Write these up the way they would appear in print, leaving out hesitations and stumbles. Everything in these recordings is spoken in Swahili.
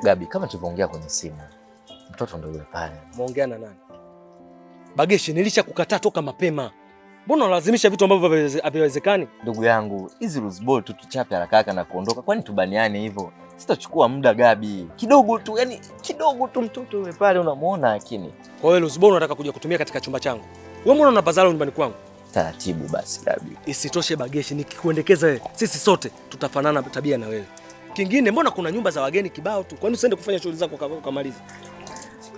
Gabi, kama tulivyoongea kwenye simu, mtoto ndio yule pale. Muongea na nani? Bageshi, nilishakukataa toka mapema. Mbona unalazimisha vitu ambavyo haviwezekani? Ndugu yangu, hizi loose ball tu tuchape haraka na kuondoka. Kwani tubaniane hivyo? Sitachukua muda Gabi. Kidogo tu, yani kidogo tu, mtoto yule pale unamuona lakini. Kwa hiyo loose ball unataka kuja kutumia katika chumba changu. Wewe mbona unapazala nyumbani kwangu? Taratibu basi Gabi. Isitoshe Bageshi, nikikuendekeza wewe, sisi sote tutafanana tabia na wewe. Kingine, mbona kuna nyumba za wageni kibao tu? Kwani usiende kufanya shughuli zako ukamaliza?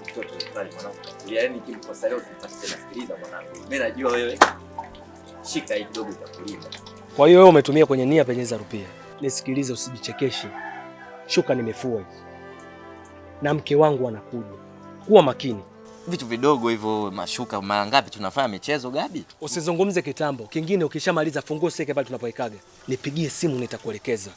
Mtoto yule pale mwanangu. Yaani kimkosa leo sipate nasikiliza mwanangu. Mimi najua wewe. Shika hii kidogo itakulinda. Kwa hiyo wewe umetumia kwenye nia penyeza rupia. Nisikilize, usijichekeshe. Shuka nimefua hivi. Na mke wangu anakuja. Kuwa makini. Vitu vidogo hivyo, mashuka mara ngapi tunafanya michezo Gabi? Usizungumze kitambo. Kingine, ukishamaliza funguo seke pale tunapoikaga. Nipigie simu nitakuelekeza.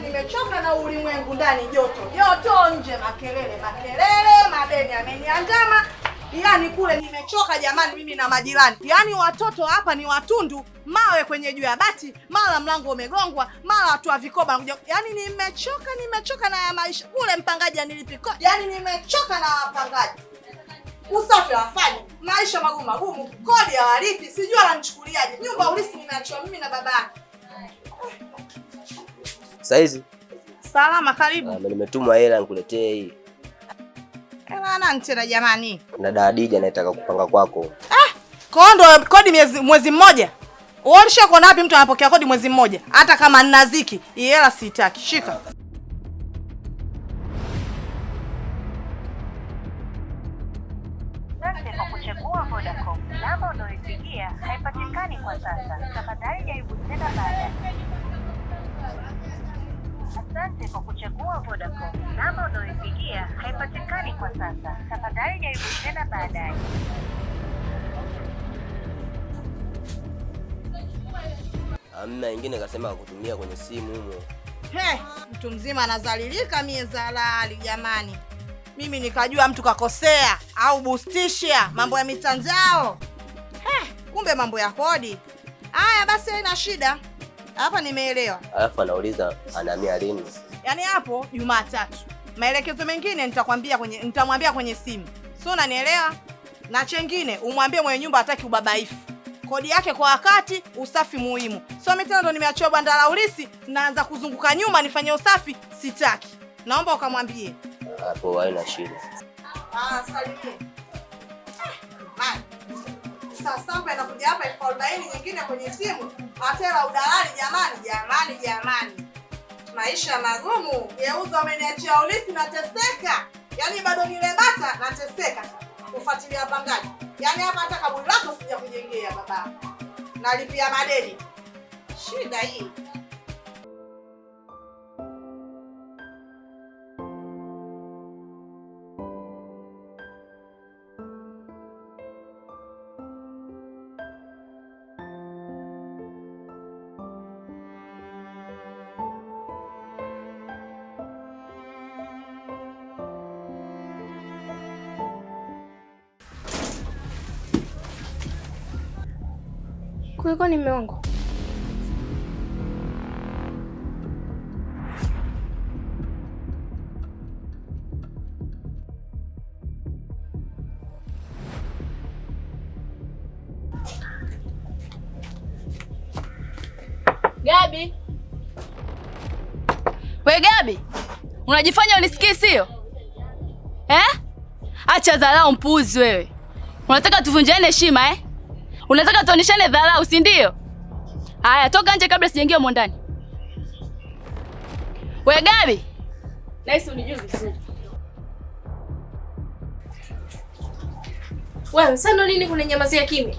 Nimechoka na ulimwengu ndani joto nje, makelele, madeni ameniandama. Yaani kule nimechoka jamani, mimi na majirani. Yaani watoto hapa ni watundu, mawe kwenye juu ya bati, mara mlango umegongwa, mara watu wa vikoba. Yaani nimechoka na ya maisha. Kule mpangaji anilipiko. Yaani nimechoka na wapangaji. Usafi hawafanyi, maisha magumu, kodi hawalipi, sijui ananichukuliaje. Nyumba ulisi nimeachiwa mimi na baba. Saizi salama, karibu. Nimetumwa hela nikuletee hii. Hela nani tena jamani? Na Dadija anataka kupanga kwako. Kondo kodi mwezi mmoja. Ulisha kuona wapi mtu anapokea kodi mwezi mmoja? Hata kama ninaziki, hii hela sitaki. Shika. Asante kwa kuchagua Vodacom. Namba unayopigia haipatikani kwa sasa. Tafadhali jaribu tena baadaye. Asante kwa kuchagua Vodacom. Namba unayopigia haipatikani kwa sasa. Tafadhali jaribu tena baadaye. Hamna ingine kasema kutumia kwenye simu humo. Mtu mzima anazalilika mie zalali jamani. Mimi nikajua mtu kakosea au bustisha mambo ya mitandao. Kumbe mambo ya kodi. Haya basi, haina shida. Hapa nimeelewa. Alafu anauliza anahamia lini? Yaani hapo Jumatatu. Maelekezo mengine nitamwambia kwenye simu. Sio, unanielewa? Na chengine umwambie mwenye nyumba hataki ubabaifu. Kodi yake kwa wakati, usafi muhimu. Sio mimi tena ndo nimeachiwa banda la ulisi, naanza kuzunguka nyuma nifanye usafi, sitaki. Naomba ukamwambie. Hapo haina shida. Salimie. Sasa hapa inakuja hapa 40,000 nyingine kwenye simu. Atela udalali jamani. Maisha magumu. Geuza ameniachia ulisi na teseka. Yaani bado nilebata na teseka. Kufuatilia pangaji. Yaani hapa hata kaburi lako sija kujengea baba. Nalipia madeni. Shida hii. Kulikoni mume wangu? Gabi. We Gabi, unajifanya unisikii sio? Acha dharau mpuuzi wewe. Unataka tuvunjane heshima Unataka tuoneshane dharau, si ndio? Haya, toka nje kabla sijaingia humo ndani. We Gabi. Nice unijue vizuri. Wewe, sasa nini kunanyamazia kimya?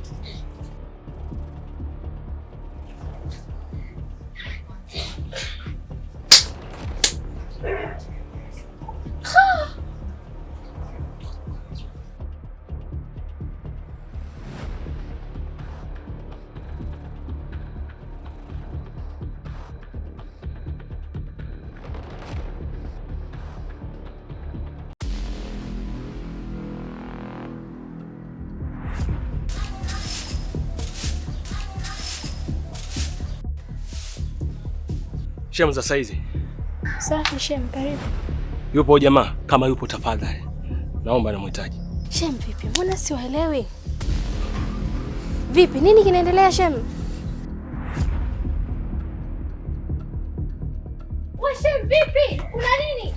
Shem za saizi. Safi Shem, karibu. Yupo jamaa? Kama yupo tafadhali. Naomba namhitaji. Shem vipi? Mbona siwaelewi? Vipi? Nini kinaendelea Shem? Wewe Shem vipi? Kuna nini?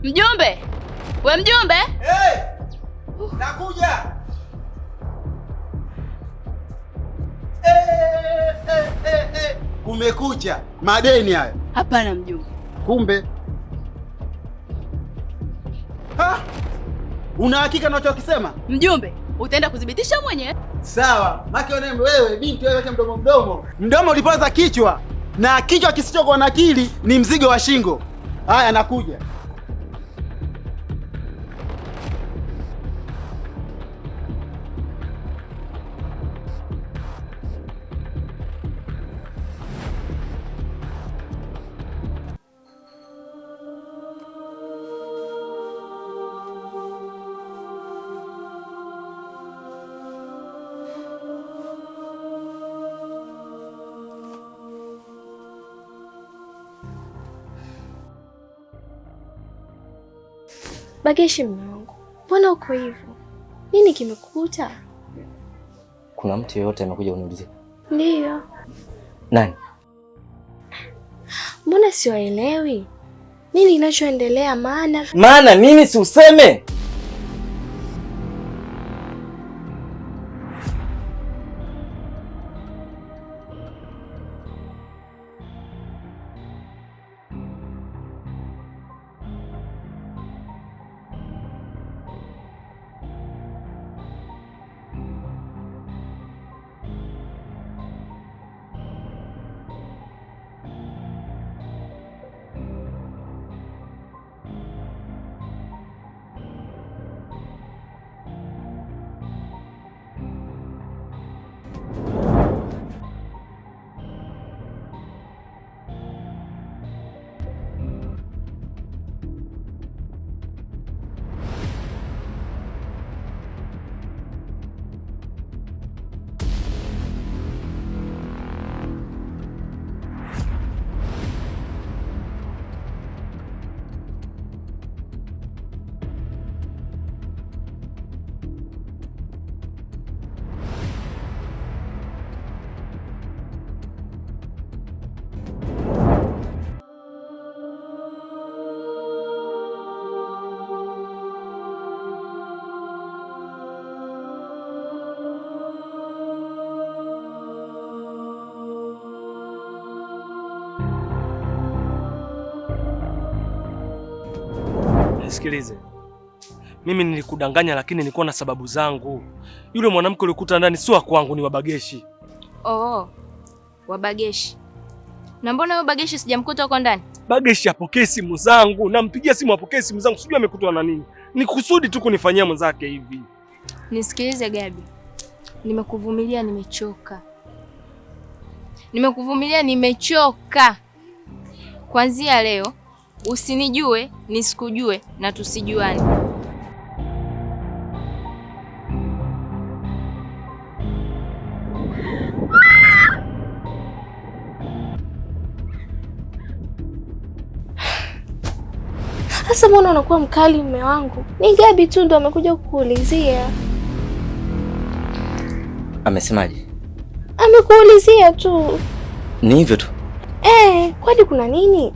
Mjumbe! We mjumbe! Nakuja! Kumekucha. Madeni hayo. Hapana mjumbe. Kumbe. Una hakika na unachokisema? Mjumbe, utaenda kudhibitisha mwenyewe. Sawa. Maki wewe binti wewe mdomo. Mdomo ulipoza kichwa. Na kichwa kisichokuwa na akili ni mzigo wa shingo. Haya, nakuja. Bageshi mume wangu, mbona uko hivyo? Nini kimekukuta? Kuna mtu yeyote amekuja kuniulizia? Ndiyo. Nani? Mbona siwaelewi? Nini kinachoendelea maana? Maana nini si useme? Nisikilize. Mimi nilikudanganya lakini nilikuwa na sababu zangu. Yule mwanamke ulikuta ndani sio kwangu, ni Wabageshi. Oh. Wabageshi. Na mbona huyo Bageshi sijamkuta huko ndani? Bageshi apokee simu zangu. Nampigia simu apokee simu zangu. Sijui amekutwa na nini. Ni kusudi tu kunifanyia mwenzake hivi. Nisikilize Gabi. Nimekuvumilia, nimechoka. Nimekuvumilia, nimechoka. Kuanzia leo usinijue, nisikujue na tusijuane. Sasa mbona unakuwa mkali mume wangu? Ni Gabi tu ndo amekuja kukuulizia. Amesemaje? Amekuulizia tu. Ni hivyo tu? Kwani kuna nini?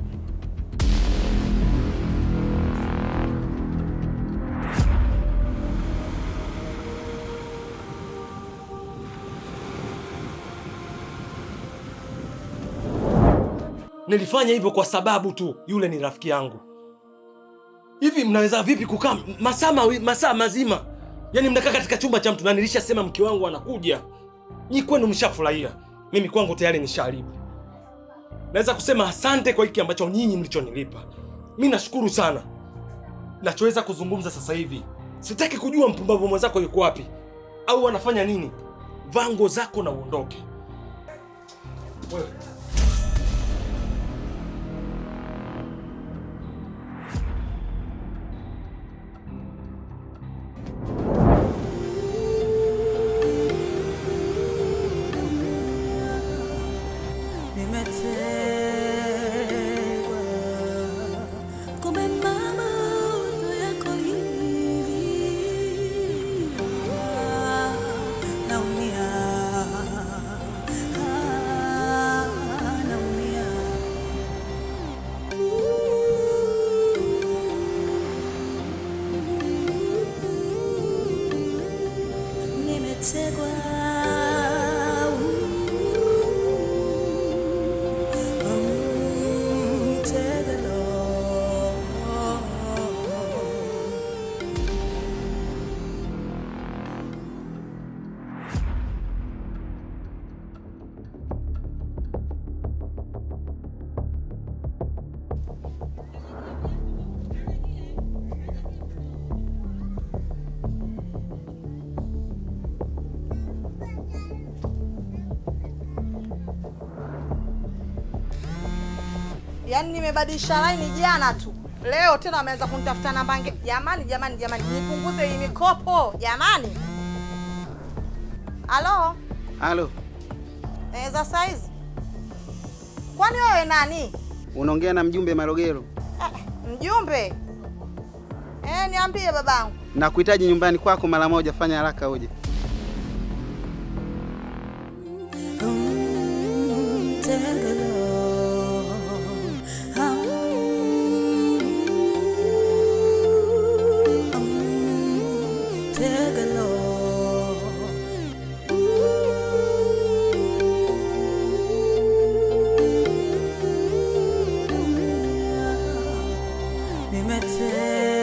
Nilifanya hivyo kwa sababu tu yule ni rafiki yangu. Hivi mnaweza vipi kukaa masaa mazima? Yaani mnakaa katika chumba cha mtu na nilishasema mke wangu anakuja. Nyi kwenu mshafurahia. Mimi kwangu tayari nishalipa. Naweza kusema asante kwa hiki ambacho nyinyi mlichonilipa. Mimi nashukuru sana. Nachoweza kuzungumza sasa hivi, sitaki kujua mpumbavu mwenzako yuko wapi au anafanya nini. Vaa nguo zako na uondoke. Wewe Yaani nimebadilisha line jana tu. Leo tena wameanza kunitafuta namba nge. Jamani, nipunguze hii mikopo. Jamani. Halo? Za size. Kwani wewe nani? Unaongea na mjumbe Marogero. Mjumbe? Niambie babangu. Nakuhitaji nyumbani kwako mara moja, fanya haraka uje. Nimetegwa